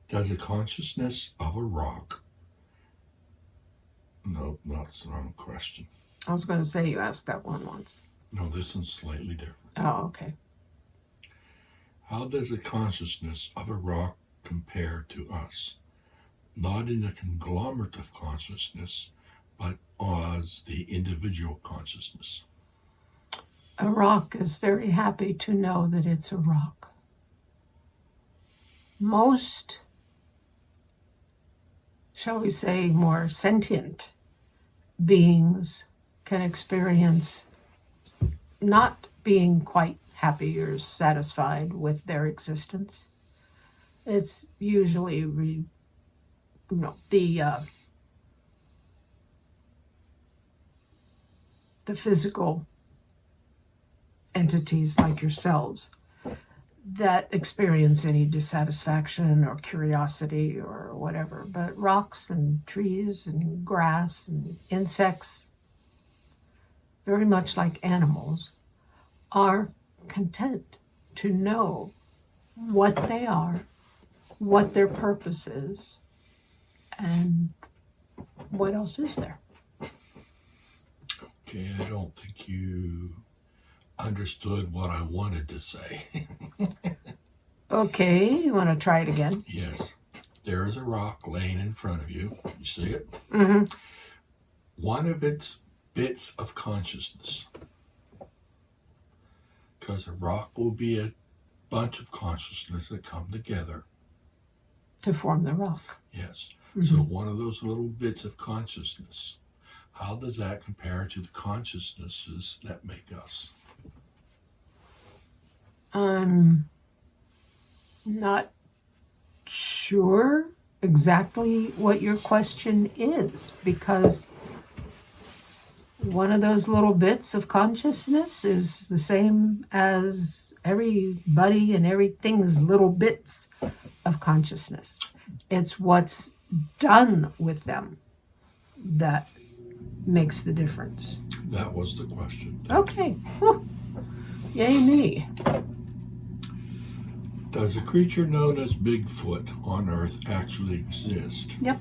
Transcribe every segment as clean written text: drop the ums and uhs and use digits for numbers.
Does the consciousness of a rock... No, that's the wrong question. I was going to say you asked that one once. No, this one's slightly different. Oh, okay. How does the consciousness of a rock compare to us? Not in a conglomerate of consciousness, but as the individual consciousness. A rock is very happy to know that it's a rock. Most, shall we say, more sentient beings can experience not being quite happy or satisfied with their existence. It's usually the physical entities like yourselves that experience any dissatisfaction or curiosity or whatever. But rocks and trees and grass and insects, very much like animals, are content to know what they are, what their purpose is, and what else is there. Okay, I don't think you understood what I wanted to say. Okay, you want to try it again? Yes. There is a rock laying in front of you. You see it? Mm-hmm. One of its bits of consciousness, because a rock will be a bunch of consciousness that come together To form the rock. Yes. Mm-hmm. So one of those little bits of consciousness, how does that compare to the consciousnesses that make us? I'm not sure exactly what your question is, because one of those little bits of consciousness is the same as everybody and everything's little bits of consciousness. It's what's done with them that makes the difference. That was the question. Okay. Whew. Yay me. Does a creature known as Bigfoot on Earth actually exist? Yep.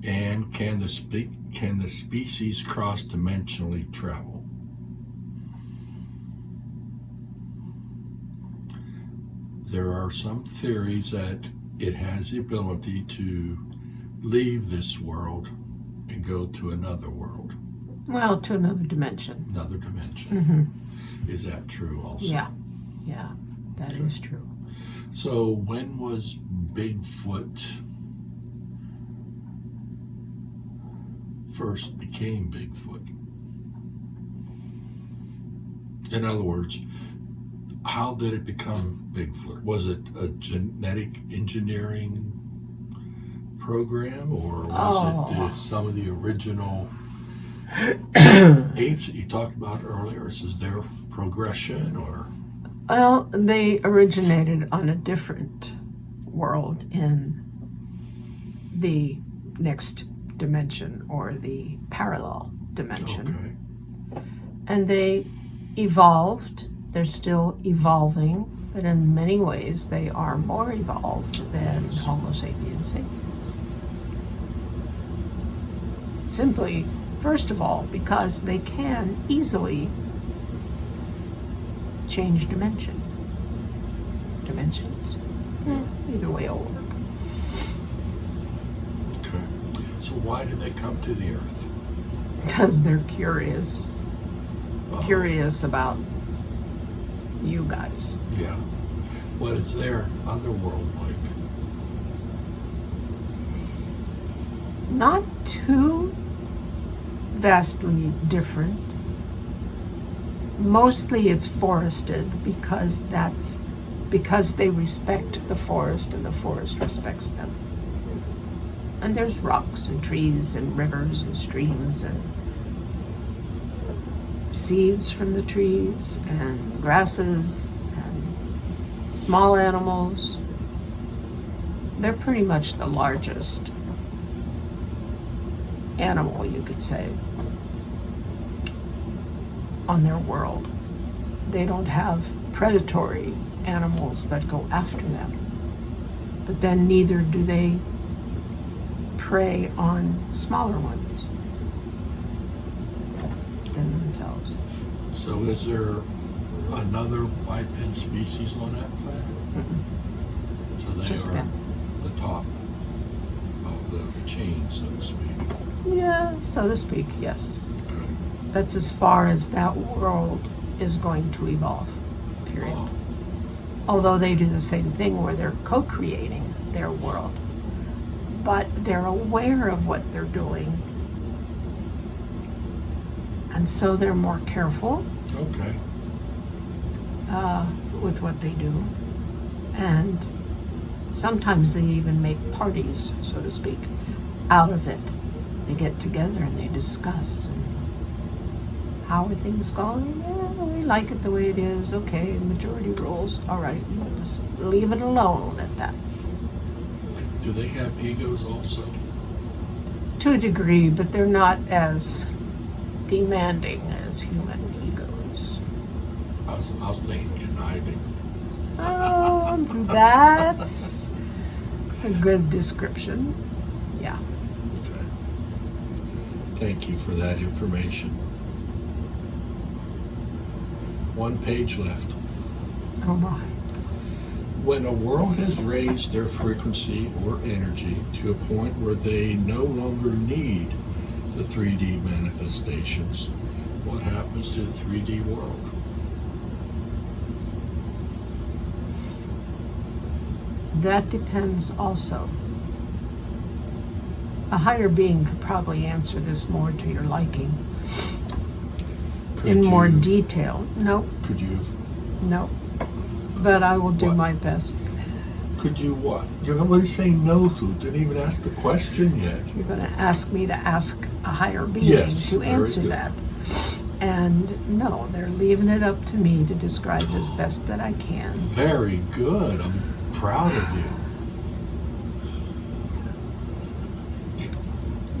And can the species cross-dimensionally travel? There are some theories that it has the ability to leave this world and go to another world. Well, to another dimension. Another dimension. Mm-hmm. Is that true also? Yeah, that is true. So when was Bigfoot first became Bigfoot? In other words, how did it become Bigfoot? Was it a genetic engineering program, or was it some of the original apes that you talked about earlier? Is there progression, or? Well, they originated on a different world in the next dimension, or the parallel dimension. Okay. And they evolved. They're still evolving, but in many ways they are more evolved than Homo sapiens. Simply, first of all, because they can easily change dimensions. Either way will work. Okay. So why did they come to the Earth? Because they're curious. Curious about you guys. Yeah. What is their other world like? Not too vastly different. Mostly it's forested, because they respect the forest and the forest respects them. And there's rocks and trees and rivers and streams and seeds from the trees and grasses and small animals. They're pretty much the largest animal, you could say, on their world. They don't have predatory animals that go after them. But then neither do they prey on smaller ones than themselves. So is there another biped species on that planet? Mm-mm. So they Just are them. the top of the chain, so to speak. Yeah, so to speak, yes. Okay. That's as far as that world is going to evolve, period. Wow. Although they do the same thing where they're co-creating their world. But they're aware of what they're doing. And so they're more careful Okay. with what they do. And sometimes they even make parties, so to speak, out of it. They get together and they discuss. And how are things going? Yeah, we like it the way it is. Okay, majority rules. All right, we'll just leave it alone at that. Do they have egos also? To a degree, but they're not as demanding as human egos. I was thinking conniving. That's a good description. Yeah. Okay. Thank you for that information. One page left. Oh my. When a world has raised their frequency or energy to a point where they no longer need the 3D manifestations, what happens to the 3D world? That depends also. A higher being could probably answer this more to your liking. In more detail. Nope. Could you? Nope. But I will do What? my best. Could you what? You're not saying no to. Didn't even ask the question yet. You're going to ask me to ask a higher being Yes, to very answer good. that. And no, they're leaving it up to me to describe as best that I can. Very good. I'm proud of you.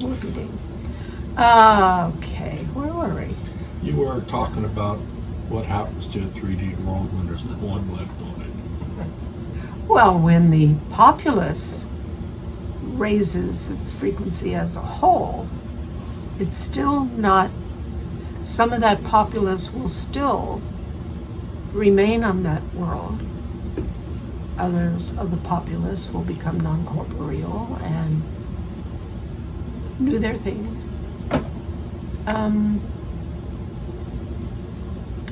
Whoopie-ding. Okay, where were we? You were talking about what happens to a 3D world when there's no one left on it. Well, when the populace raises its frequency as a whole, it's still not, some of that populace will still remain on that world. Others of the populace will become non-corporeal and do their thing.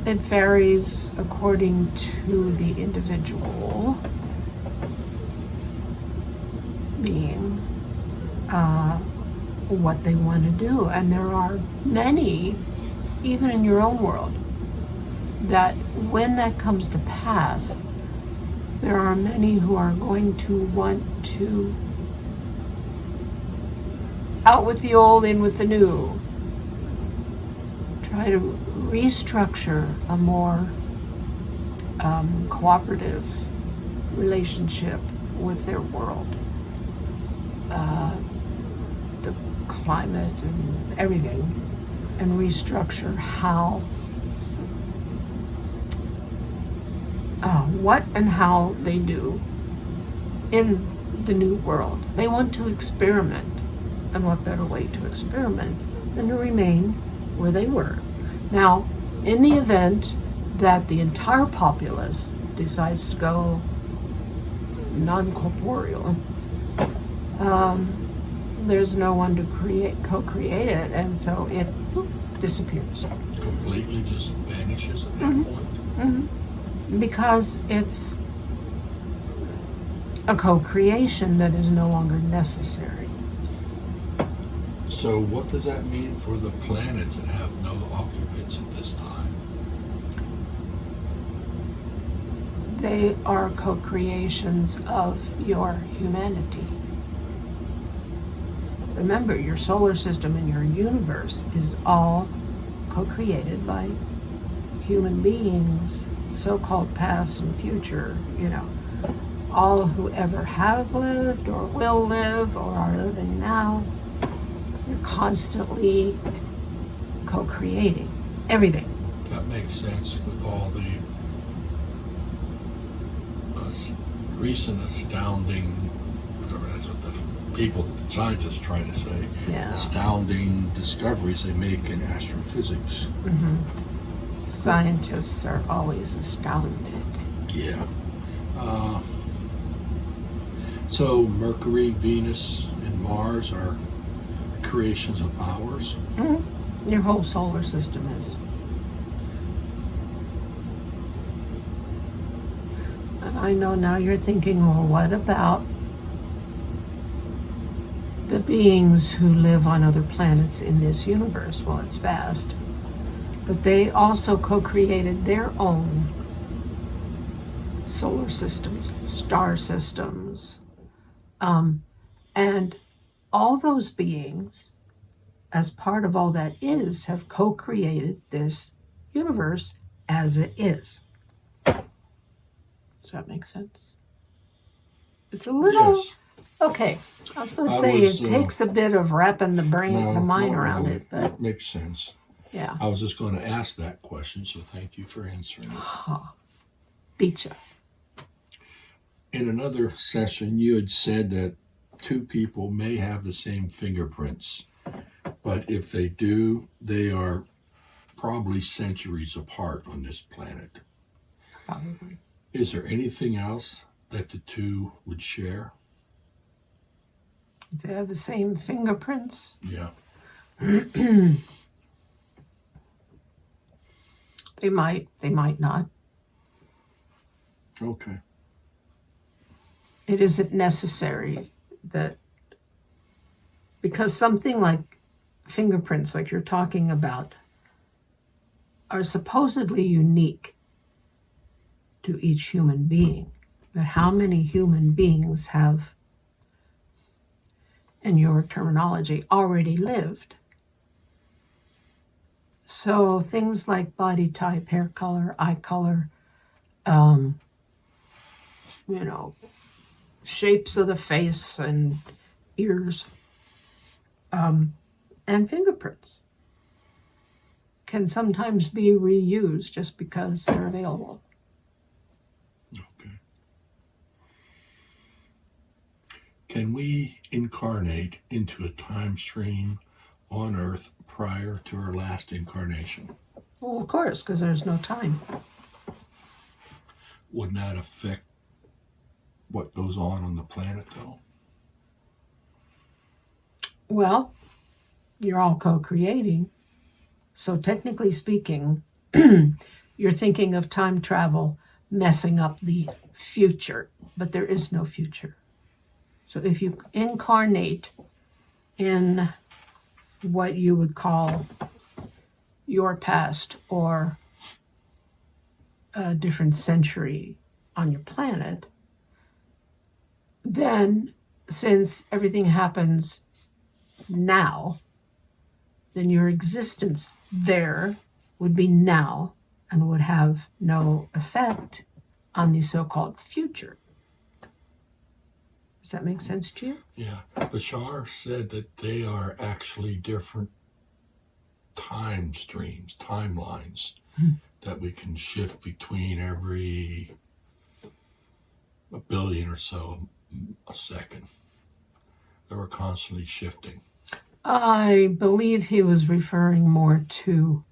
It varies according to the individual being, what they want to do. And there are many, even in your own world, that when that comes to pass, there are many who are going to want to out with the old, in with the new. Try to restructure a more cooperative relationship with their world. The climate and everything, and restructure how, what and how they do in the new world. They want to experiment, and what better way to experiment than to remain where they were. Now, in the event that the entire populace decides to go non-corporeal, there's no one to co-create it, and so it poof, disappears. Completely just vanishes at that point. Mm-hmm. Because it's a co-creation that is no longer necessary. So what does that mean for the planets that have no occupants at this time? They are co-creations of your humanity. Remember, your solar system and your universe is all co-created by human beings, so-called past and future, all who ever have lived or will live or are living now. You're constantly co-creating everything. That makes sense with all the recent astounding or that's what the scientists try to say. Yeah. Astounding discoveries they make in astrophysics. Scientists are always astounded. Yeah. So Mercury, Venus, and Mars are creations of ours. Your whole solar system is. And I know now you're thinking, well, what about the beings who live on other planets in this universe? Well, it's vast. But they also co-created their own solar systems, star systems. And all those beings, as part of all that is, have co-created this universe as it is. Does that make sense? It's a little... Yes. Okay. I was going to say it takes a bit of wrapping the mind around it, but it makes sense. Yeah. I was just going to ask that question, so thank you for answering it. Beat ya. In another session, you had said that two people may have the same fingerprints, but if they do, they are probably centuries apart on this planet. Probably. Is there anything else that the two would share? If they have the same fingerprints? Yeah. They might not. Okay. It isn't necessary that, because something like fingerprints, like you're talking about, are supposedly unique to each human being. But how many human beings have, in your terminology, already lived? So things like body type, hair color, eye color, shapes of the face and ears, and fingerprints can sometimes be reused just because they're available. Okay. Can we incarnate into a time stream on Earth prior to our last incarnation? Well, of course, because there's no time. Wouldn't that affect what goes on the planet, though? Well, you're all co-creating. So technically speaking, you're thinking of time travel messing up the future, but there is no future. So if you incarnate in what you would call your past or a different century on your planet, then since everything happens now, then your existence there would be now and would have no effect on the so-called future. Does that make sense to you? Yeah. Bashar said that they are actually different time streams, timelines, that we can shift between every a billion or so a second. They were constantly shifting. I believe he was referring more to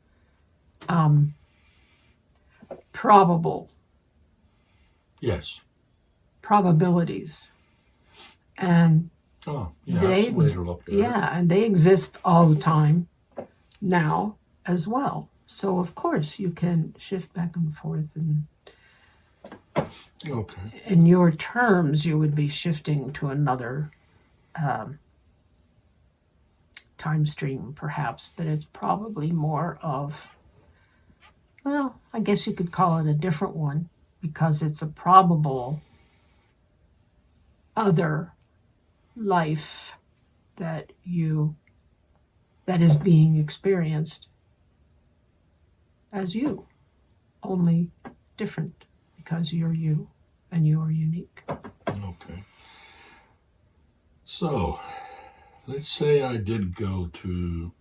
probabilities. And that's the way to look at it. And they exist all the time now as well. So of course you can shift back and forth, and in your terms you would be shifting to another time stream perhaps, but it's probably more of, well, I guess you could call it a different one because it's a probable other life that is being experienced as you, only different because you're you and you are unique. Okay. So, let's say I did go to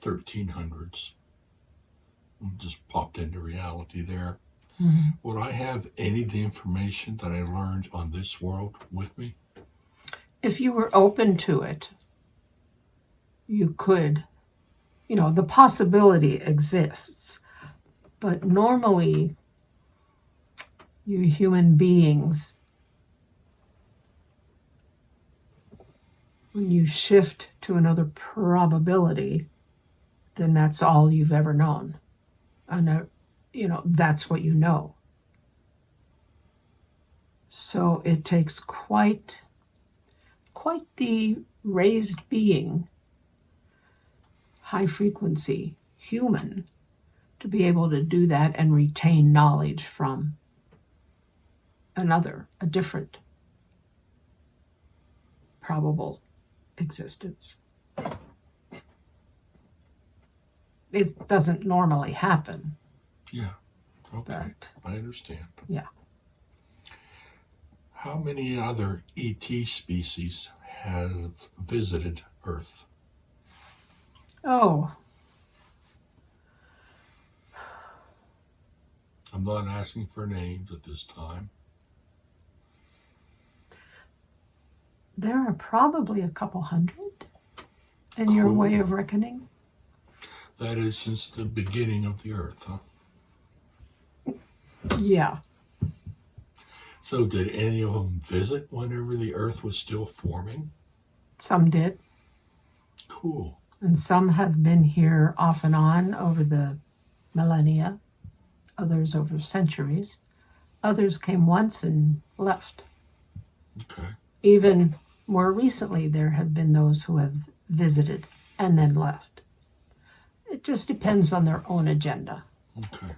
1300s. Just popped into reality there. Would I have any of the information that I learned on this world with me? If you were open to it, you could, the possibility exists. But normally, you human beings, when you shift to another probability, then that's all you've ever known. And, that's what you know. So it takes quite the raised being, high frequency human, to be able to do that and retain knowledge from a different probable existence. It doesn't normally happen. Yeah. Okay. But, I understand. yeah. How many other ET species have visited Earth? Oh, I'm not asking for names at this time. there are probably a couple hundred in your way of reckoning. That is since the beginning of the Earth, huh? Yeah. So did any of them visit whenever the Earth was still forming? Some did. Cool. And some have been here off and on over the millennia, others over centuries. Others came once and left. Okay. Even more recently, there have been those who have visited and then left. It just depends on their own agenda. Okay.